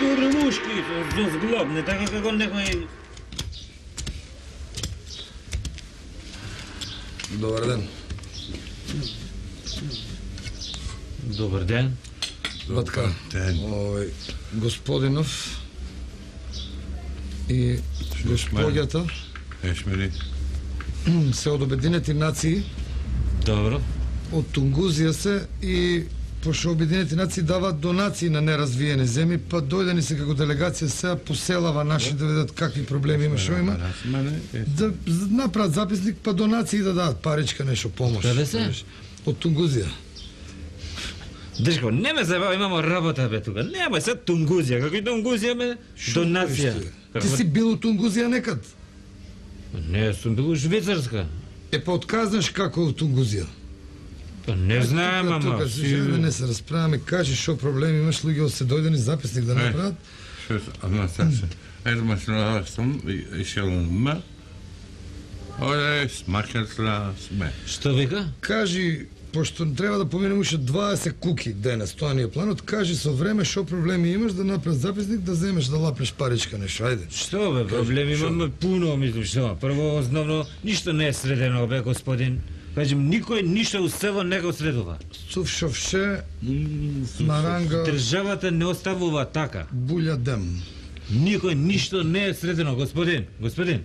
Обремушки, зглобне, така како некој... Добар ден. Добар ден. Батка, господинов и госпоѓата Ешмери. се од Обединети нации, Добро. од Тунгузија се и пошто Обединети нации даваат донации на неразвиени земји, па дојдени се како делегација сега поселава наши да видат какви проблеми има, шо има. Да направат записник, па донации да дадат паричка, нешто помош. Каде се? Од Тунгузија. Држко, не ме заебава, имамо работа бе тука. Нема се Тунгузија, како и Тунгузија ме донација. Ти си бил у Тунгузија некад? Не, сум бил у Швицарска. Па отказнаш како у Тунгузија? Па не знаем, ама. Тука да не се расправаме, кажи шо проблеми имаш, луѓе се дојдени записник да направат. Ermasla som Шелонма. Оле, смакерсла сме. Што вика? Кажи, пошто треба да поминем уште 20 куки денес, тоа ни е планот, кажи со време шо проблеми имаш да направиш записник, да земеш да лапнеш паричка нешто, ајде. Што бе, проблеми имаме пуно, мислам, што? Прво, основно, ништо не е средено, бе, господин. Кажем, никој ништо успева не го средува. Сувшовше, маранга, Државата не оставува така. булја дем. Никој ништо не е средено, господин. Господин,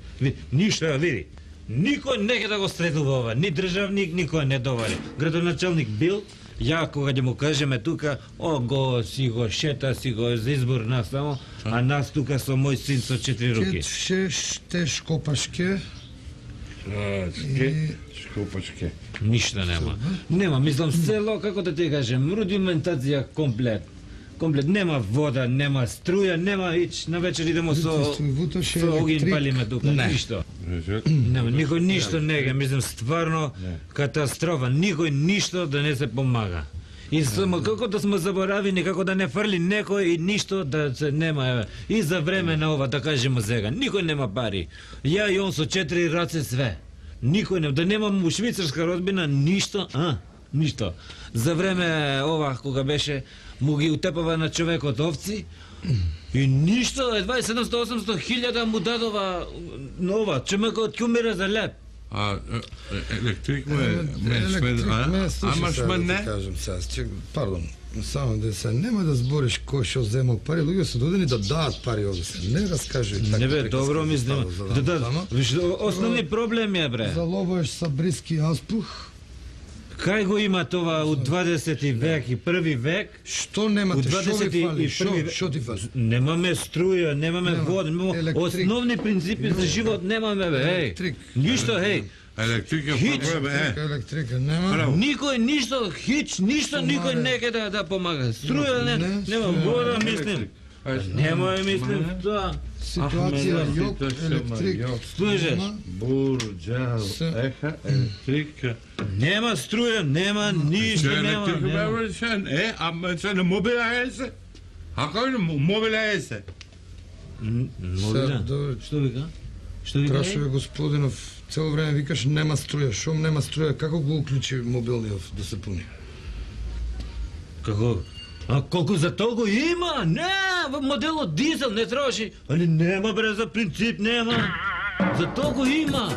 ништо ја види. Никој не ќе да го средува ова, ни државник, никој не довари. Градоначалник бил, ја кога ќе му кажеме тука, си го шета, си го за избор нас само, а нас тука со мој син со 4 руки. Кетше, ште, шкопашке. Шкопачке. Ништо нема. Нема, мислам, село, како да ти кажем, рудиментација комплет. Комплет, нема вода, нема струја, нема ич, на вечер идемо со огин палиме тука, ништо. Нема, никој ништо не ге, мислам, стварно катастрофа, никој ништо да не се помага. И само како да сме заборавени, како да не фрли некој и ништо да се нема, еве. И за време на ова, да кажеме сега, никој нема пари. Ја и он со 4 раце све. Никој не, да немам у швицарска родбина ништо, ништо. За време ова, кога беше, му ги утепава на човекот овци, и ништо, едва и 700-800 хилјада му дадова нова, човекот ќе умира за леп. Електрик ме амаш ме не? Кажам сега, пардон, само да се нема да збориш кој што земал пари, луѓе се додени да дадат пари овде се. Не раскажи така. Не бе, добро мислам. Да дадат. Виж, основни проблеми е бре. Заловуваш са бриски ауспух. Кај го има това од 20 век и 1 век? Што немате? Што ви фали? Што ти фали? Немаме струја, немаме вода, немаме основни принципи за живот немаме бе. Еј. Ништо, еј. Електрик е проблем, Електрика нема. Никој ништо, хич, ништо никој не ке да помага. Струја нема вода, мислим. Нема мислим тоа. Ситуација јок, електрик. Слушаш? Бурџал, еха, електрика. Нема струја, нема ништо, нема. Ама се не мобила е се? Ако не мобила е се? Мобила? Што вика? Што вика? Прашуве господинов, цело време викаш нема струја. Шом нема струја, како го уклучи мобилниот да се пуни? Како? А колку за толку има? Не, во моделот дизел не троши. Али нема бре, за принцип нема. За толку има.